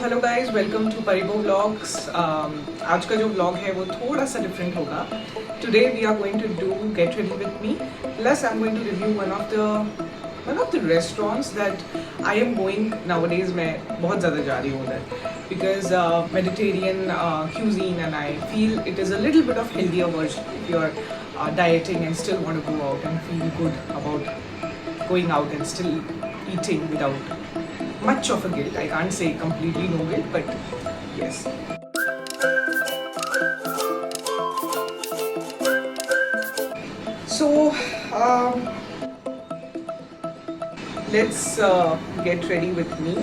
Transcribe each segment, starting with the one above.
Hello guys, welcome to Paribo vlogs. आज का जो व्लॉग है वो थोड़ा सा डिफरेंट होगा। Today we are going to do get ready with me, plus I am going to review one of the restaurants that I am going nowadays. मैं बहुत ज़्यादा जा रही हूँ उधर because Mediterranean cuisine and I feel it is a little bit of healthier version if you are dieting and still want to go out and feel good about going out and still eating without much of a guilt. I can't say completely no guilt, but yes. So let's get ready with me.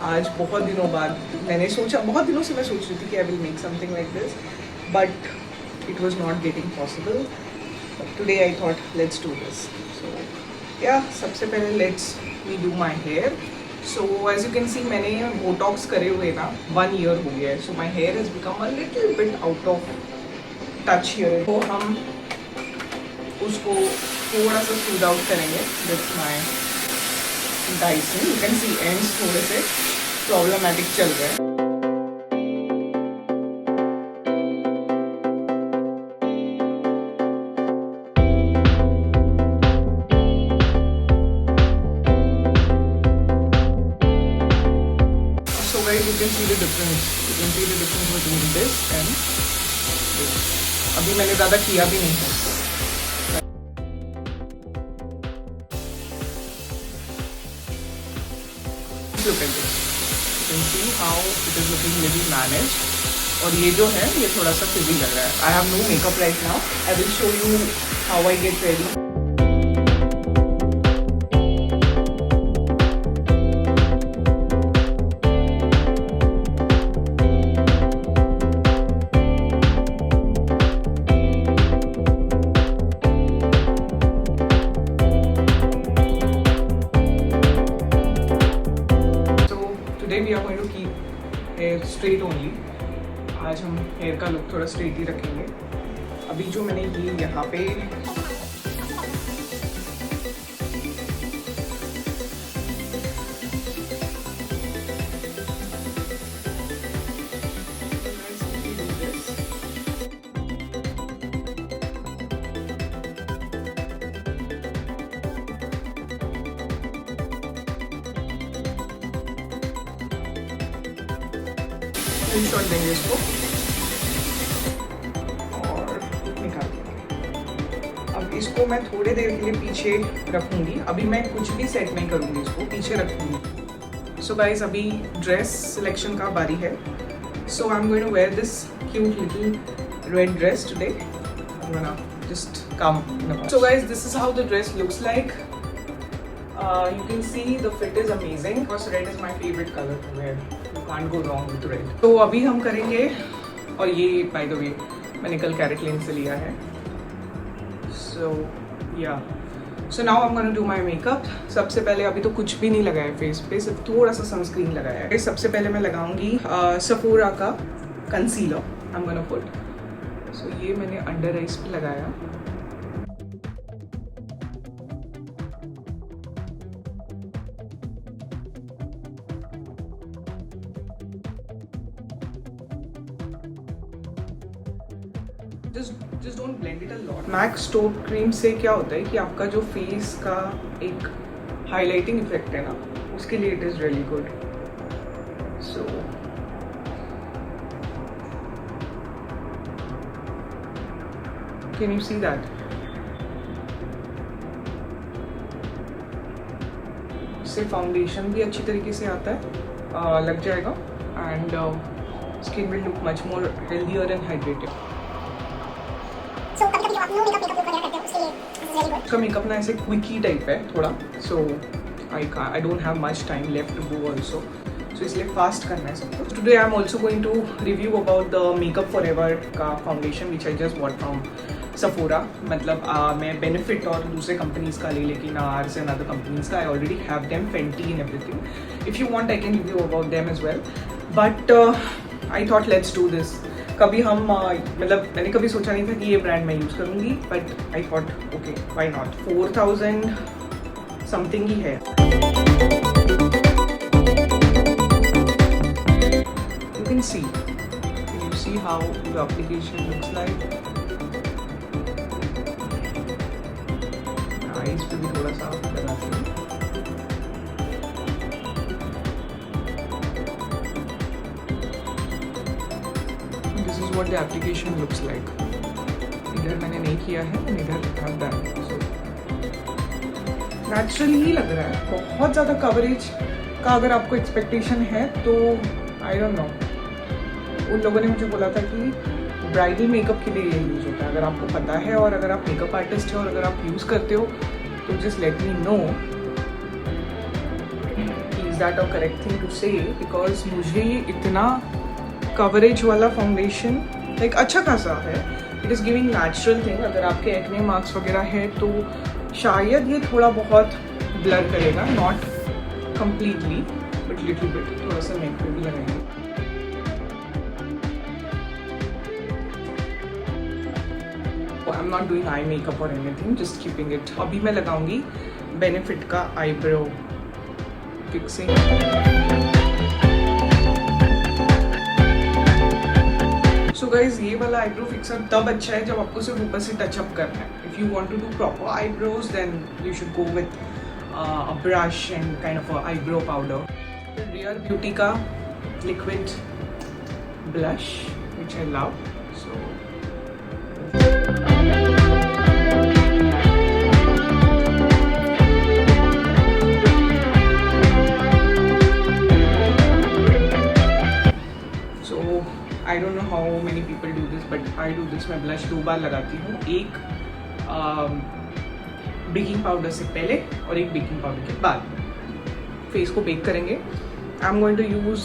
आज बहुत दिनों बाद मैंने सोचा, बहुत दिनों से मैं सोच रही थी कि I will make something like this, but it was not getting possible. Today I thought let's do this. So yeah सबसे पहले let's me do my hair. So as you can see मैंने बोटॉक्स करे हुए ना 1 year हो गया है. So my hair has become a little bit out of touch here. तो हम उसको थोड़ा सा स्मूथ आउट करेंगे with my Dyson. You can see ends थोड़े से प्रॉब्लमेटिक चल रहे हैं. You can see the difference. You can see the difference between this and this. अभी मैंने ज़्यादा किया भी नहीं है. Look at this. You can see how it is looking little managed. और ये जो है ये थोड़ा सा frizzy लग रहा है. I have no makeup right now. I will show you how I get ready. Today we are going to keep hair straight only. आज हम हेयर का लुक थोड़ा स्ट्रेट ही रखेंगे. अभी जो मैंने ये यहाँ पे शॉट देंगे इसको और निकाल देंगे. अब इसको मैं थोड़ी देर के लिए पीछे रखूंगी. अभी मैं कुछ भी सेट नहीं करूंगी, इसको पीछे रखूंगी. सो गाइस, अभी ड्रेस सिलेक्शन का बारी है. So I am going to wear this cute little red dress today. I am gonna just come. So guys, this is how the dress looks like. You can see the fit is amazing because red is my favorite color to wear. You can't go wrong with red. तो अभी हम करेंगे, और ये by the way मैंने कल carat लेन से लिया है. So yeah. So now I'm gonna do my makeup. सबसे पहले अभी तो कुछ भी नहीं लगाया फेस पे, सिर्फ थोड़ा सा सनस्क्रीन लगाया है. सबसे पहले मैं लगाऊंगी Sephora का concealer. I'm gonna put. So ये मैंने अंडर आइज पे लगाया. Just don't blend it a lot. MAC strobe cream से क्या होता है कि आपका जो फेस का एक हाईलाइटिंग इफेक्ट है ना, उसके लिए it is really good. So can you see that? इससे फाउंडेशन भी अच्छी तरीके से आता है, लग जाएगा, and skin will look much more healthier and hydrated. उसका मेकअप ना ऐसे क्विकी टाइप है थोड़ा. So I don't have much time left to do also. सो इसलिए फास्ट करना है सब कुछ. Today I am also going to review about the makeup for ever का foundation which I just bought from Sephora. मतलब मैं बेनिफिट और दूसरे कंपनीज का ले, लेकिन आर्स एंड अदर कंपनीज का I already have them, Fenty and everything. If you want I can review about them as well, but I thought let's do this. कभी हम मतलब मैंने कभी सोचा नहीं था कि ये ब्रांड मैं यूज़ करूँगी, but I thought okay why not. 4000 something ही है. how the application looks like. Eyes पे भी थोड़ा सा लगाती हूँ. This is what the application looks like. इधर मैंने नहीं किया है, इधर I've done. So नेचुरल ही लग रहा है. बहुत ज़्यादा कवरेज का अगर आपको एक्सपेक्टेशन है तो आई डोंट नो. उन लोगों ने मुझे बोला था कि ब्राइडल मेकअप के लिए ये यूज़ होता है. अगर आपको पता है और अगर आप मेकअप आर्टिस्ट हो और अगर आप यूज़ करते हो तो just let me know. Is that a correct thing to say? Because मुझे इतना कवरेज वाला फाउंडेशन लाइक अच्छा खासा है. It is giving natural thing. अगर आपके एक्ने मार्क्स वगैरह है तो शायद ये थोड़ा बहुत ब्लर करेगा, not completely but little bit. थोड़ा सा नेक पे भी लगाएंगे. I am not doing eye makeup और एनीथिंग, जस्ट कीपिंग इट. अभी मैं लगाऊंगी बेनिफिट का आईब्रो फिक्सिंग. सो गाइज ये वाला आईब्रो फिक्सर तब अच्छा है जब आपको सिर्फ ऊपर से टचअप करना है. If you want to do proper eyebrows then you should go with a brush and kind of a eyebrow powder. Rare Beauty का liquid blush which I love. So I don't know how many people do this but I do this. मैं blush 2 बार लगाती हूँ. एक baking powder से पहले और एक baking powder के बाद. फेस को बेक करेंगे. I am going to use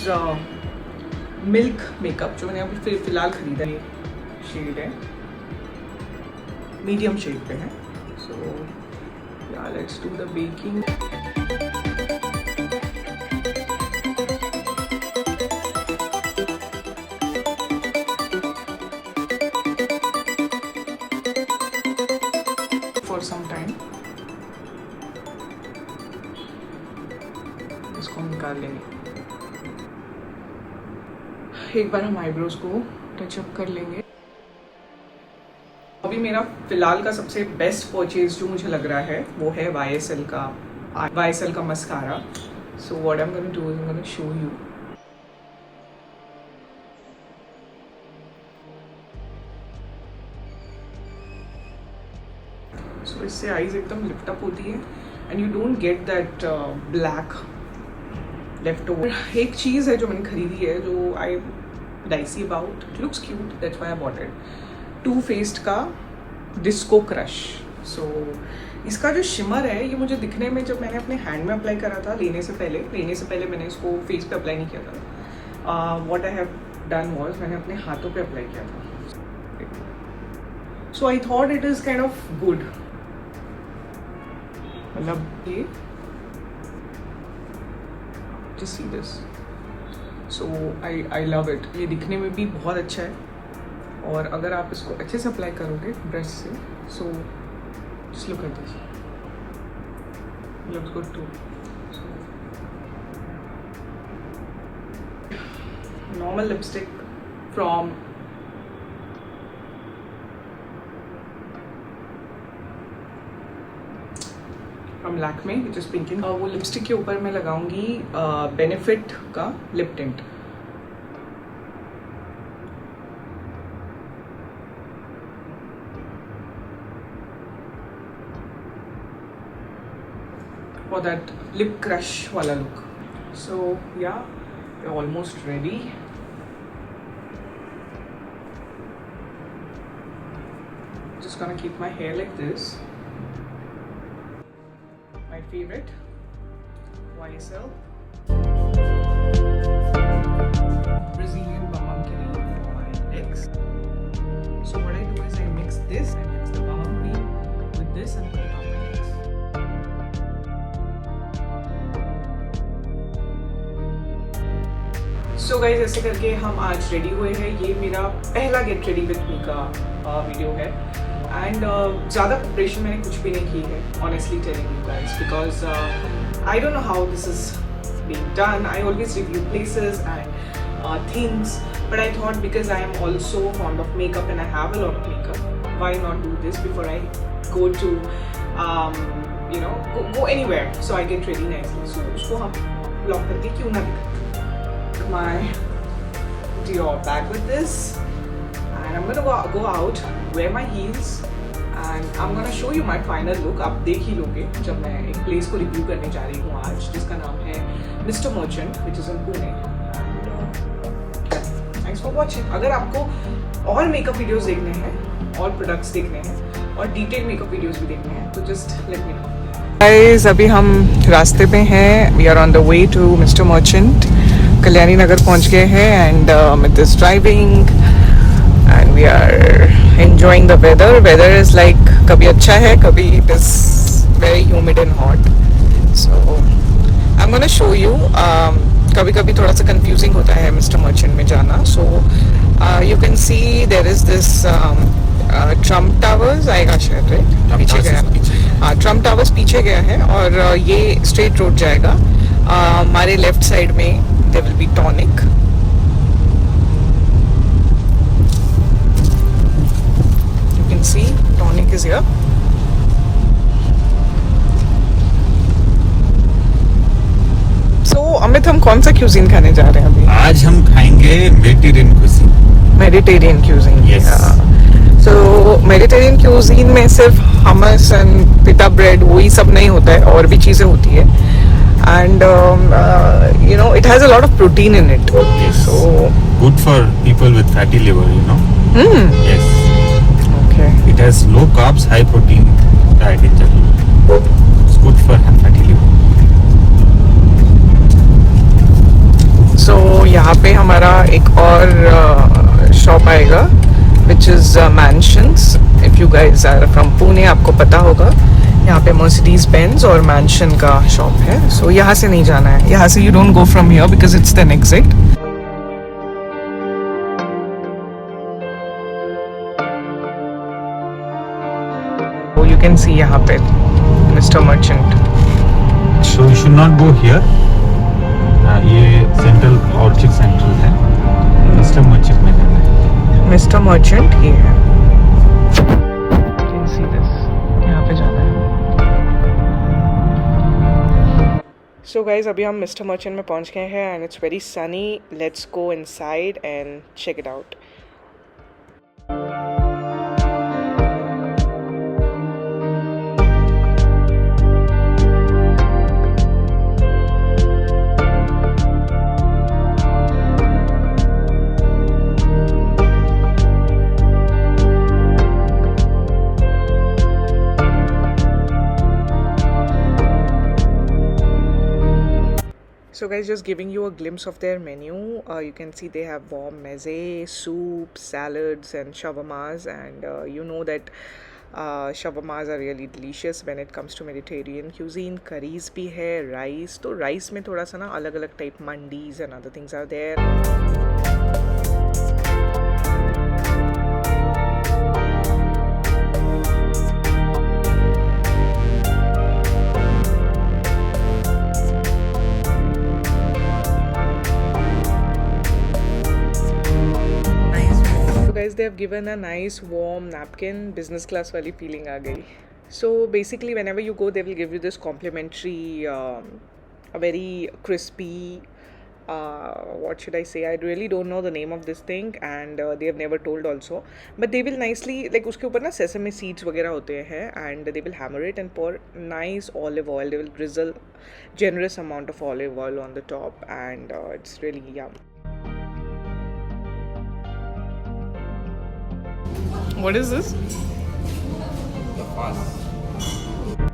Milk Makeup जो मैंने अभी फिलहाल खरीदा है. शेड है मीडियम शेड पे है. सो या let's do the baking. For some time इसको निकाल लेंगे. एक बार हम आईब्रोज को टचअप कर लेंगे. अभी मेरा फिलहाल का सबसे बेस्ट परचेज जो मुझे लग रहा है वो है YSL का mascara. So what I am going to do is I am going to show you. So इससे आईज एकदम लिफ्ट अप होती है and you don't get that black left over. एक चीज़ है जो मैंने खरीदी है जो I dicey about. It looks cute that's why I bought it. Too faced का डिस्को क्रश. सो इसका जो शिमर है ये मुझे दिखने में जब मैंने अपने हैंड में अप्लाई करा था लेने से पहले मैंने इसको फेस पे अप्लाई नहीं किया था. What I have done was मैंने अपने हाथों पे अप्लाई किया था. So I thought it is kind of good. मतलब ये just see this. So I love it. ये दिखने में भी बहुत अच्छा है और अगर आप इसको अच्छे से अप्लाई करोगे ब्रश से so just look at this. It looks good too. So, normal lipstick from Lakme which is pinking. वो लिपस्टिक के ऊपर मैं लगाऊंगी बेनिफिट का lip tint. for that lip crush wala look. So yeah, we're almost ready. Just gonna keep my hair like this. My favorite YSL Brazilian Balm Cream for my legs. So what I do is I mix this, I mix the balm cream with this and put it on my legs. So guys, ऐसे करके हम आज ready हुए हैं. ये मेरा पहला gate ready with मी का वीडियो है एंड ज़्यादा प्रिपरेशन मैंने कुछ भी नहीं की है, honestly telling you guys, because I don't know how this is being done. I always review places and things. But I thought because I am also fond of makeup and I have a lot of makeup, why not do this before I go to go anywhere, so I get ready nicely. So usko hum vlog karke kyun na dikhate. My Dior bag with this, and I'm gonna go out, wear my heels, and I'm gonna show you my final look. आप देख ही लोगे जब मैं एक place को review करने जा रही हूँ आज, जिसका नाम है mister merchant, which is in Pune. Thanks for watching. अगर आपको और मेकअप वीडियोस देखने हैं, और प्रोडक्ट्स देखने हैं, और डिटेल मेकअप वीडियोस भी देखने हैं, तो just let me know. Guys, अभी हम रास्ते पे हैं. We are on the way to mister merchant. Kalyani Nagar पहुंच गए हैं, and with this driving and we are enjoying the weather. Weather is like कभी अच्छा है, कभी it is very humid and hot. So I'm gonna show you. कभी कभी थोड़ा सा confusing होता है मिस्टर मर्चेंट में जाना. So you can see there is this Trump Towers आएगा शायद, right? पीछे गया. हाँ, Trump Towers पीछे गया है, और ये straight road जाएगा. हमारे left side में there will be Tonic. See, Tonic is here. So, Amit, हम कौन सा cuisine खाने जा रहे हैं अभी? आज हम खाएंगे Mediterranean cuisine. Mediterranean cuisine. Yes. So, Mediterranean cuisine में सिर्फ hummus and pita bread वही सब नहीं होता है, और भी चीजें होती है. And it has a lot of protein in it. Yes. So good for people with fatty liver, you know. Yes. Okay. It has low carbs, high protein diet in general. It's good for fatty liver. So यहाँ पे हमारा एक और shop आएगा, which is Mansions. If you guys are from Pune, आपको पता होगा, यहाँ पे Mercedes Benz और Mansion का शॉप है. So यहाँ से नहीं जाना है, यहाँ से you don't go from here because it's the exit. You can see यहाँ पे Mr. Merchant. So you should not go here. ये सेंट्रल ऑर्चिड सेंट्रल है. मिस्टर मर्चेंट में जाना है. मिस्टर मर्चेंट ये है. You can see this. यहाँ पे जाना है. So guys, अभी हम मिस्टर मर्चेंट में पहुँच गए हैं, and it's very sunny. Let's go inside and check it out. So guys, just giving you a glimpse of their menu. You can see they have warm meze, soup, salads and shawarmas, and you know that shawarmas are really delicious when it comes to Mediterranean cuisine. Curries भी है, rice. तो rice में थोड़ा सा ना अलग अलग type mandis and other things are there. Guys, they have given a nice warm napkin. Business class wali feeling aa gayi. So basically whenever you go, they will give you this complimentary a very crispy what should I say, I really don't know the name of this thing, and they have never told also, but they will nicely, like uske upar na sesame seeds वगैरह होते हैं, and they will hammer it and pour nice olive oil. They will drizzle generous amount of olive oil on the top, and it's really yum. What is this?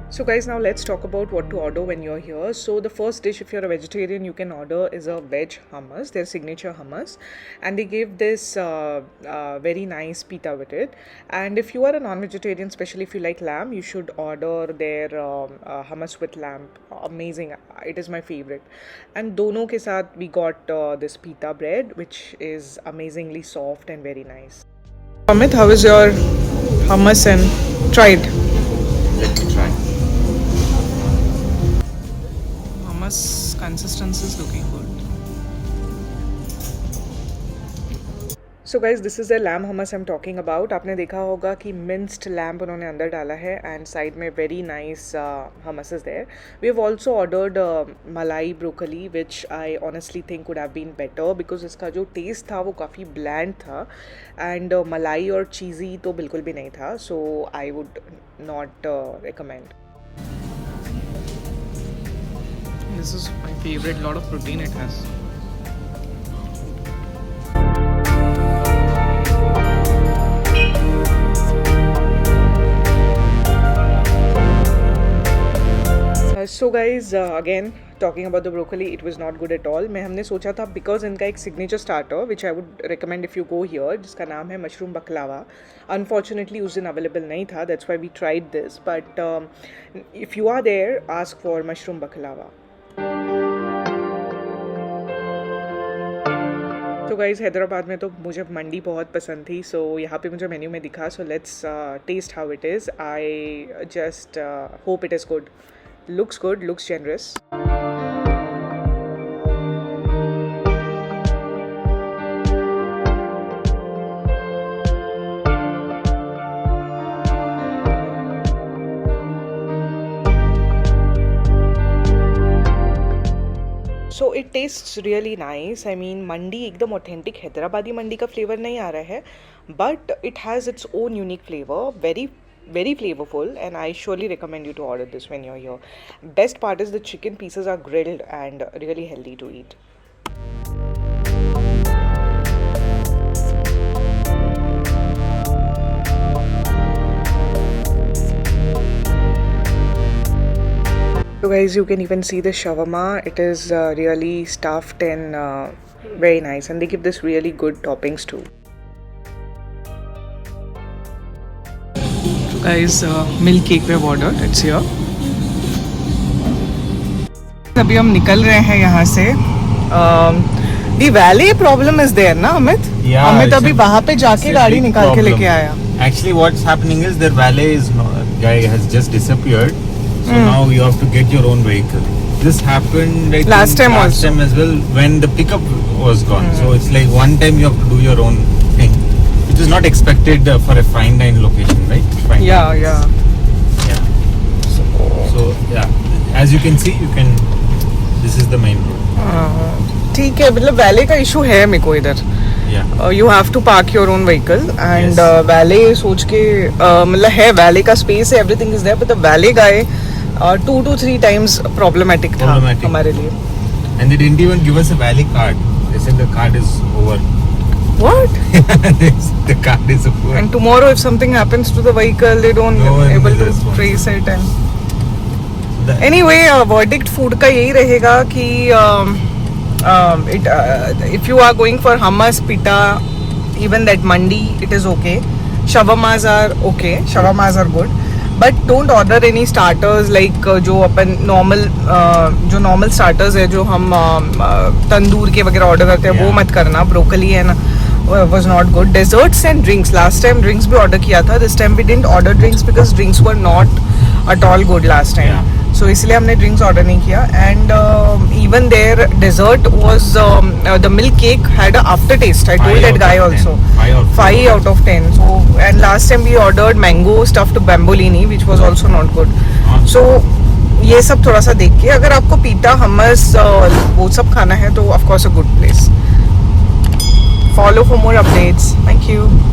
So guys, now let's talk about what to order when you're here. So the first dish, if you're a vegetarian, you can order is a veg hummus, their signature hummus, and they give this very nice pita with it. And if you are a non-vegetarian, especially if you like lamb, you should order their hummus with lamb. Amazing, it is my favorite. And dono ke saath we got this pita bread, which is amazingly soft and very nice. Amit, how is your hummus and tried? Let me try. Hummus consistency is looking good. So guys this is the lamb hummus I am talking about. आपने देखा होगा कि minced lamp उन्होंने अंदर डाला है and side में very nice hummus is there. We have also ordered malai broccoli which I honestly think would have been better because इसका जो टेस्ट था वो काफ़ी ब्लैंड था एंड मलाई और चीज़ी तो बिल्कुल भी नहीं था. So I would not recommend. This is my favourite. Lot of protein it has. So guys again talking about the broccoli, it was not good at all. हमने सोचा था बिकॉज इनका एक signature starter which I would recommend if you go here, जिसका नाम है mushroom बकलावा. Unfortunately उस दिन अवेलेबल नहीं था, that's why we tried this. But if you are there ask for mushroom baklava. तो गाइज़ हैदराबाद में तो मुझे मंडी बहुत पसंद थी. सो यहाँ पे मुझे मेन्यू में दिखा. So let's test how it is. I just hope it is good. Looks good, looks generous. So it tastes really nice. I mean मंडी एकदम ऑथेंटिक हैदराबादी मंडी का फ्लेवर नहीं आ रहा है, but it has its own unique flavor. Very flavorful, and I surely recommend you to order this when you're here. Best part is the chicken pieces are grilled and really healthy to eat. So guys, you can even see the shawarma. It is really stuffed and very nice, and they give this really good toppings too. Guys, milk cake we have ordered. It's here. अभी हम निकल रहे हैं यहाँ से. The valet problem is there ना Amit? Yeah, Amit अभी वहाँ पे जाके गाड़ी निकाल के लेके आया. Actually, what's happening is their valet guy has just disappeared. So now you have to get your own vehicle. This happened Last time as well when the pickup was gone. So it's like one time you have to do your own thing, which is not expected for a fine dine location, right? Fine Yeah. So yeah, as you can see, this is the main road. ठीक है. मतलब वैले का issue है मेरे को इधर. You have to park your own vehicle and valet सोच के मतलब है वैले का स्पेस है, everything is there, but the valet guy 2 to 3 times problematic था हमारे लिए. And they didn't even give us a valet card. They said the card is over. What? The card is over. And tomorrow if something happens to the vehicle, they don't able to trace it. And anyway, verdict food का यही रहेगा कि if you are going for hummus, pita, even that mandi, it is okay. Shawarmas are okay. Shawarmas are good. But don't order any starters like जो अपन normal starters है जो हम तंदूर के वगैरह ऑर्डर करते हैं, वो मत करना. ब्रोकली है ना, was not good. Desserts and drinks. Last time drinks भी order किया था. This time we didn't order drinks because drinks were not at all good last time. Yeah. So इसलिए हमने drinks order नहीं किया. And even their dessert was the milk cake had a aftertaste. I told that guy also. 5 out of 10. So and last time we ordered mango stuffed bambolini, which was also not good. So ये सब थोड़ा सा देख के, अगर आपको पीटा हमस वो सब खाना है तो of course a good place. Follow for more updates. Thank you.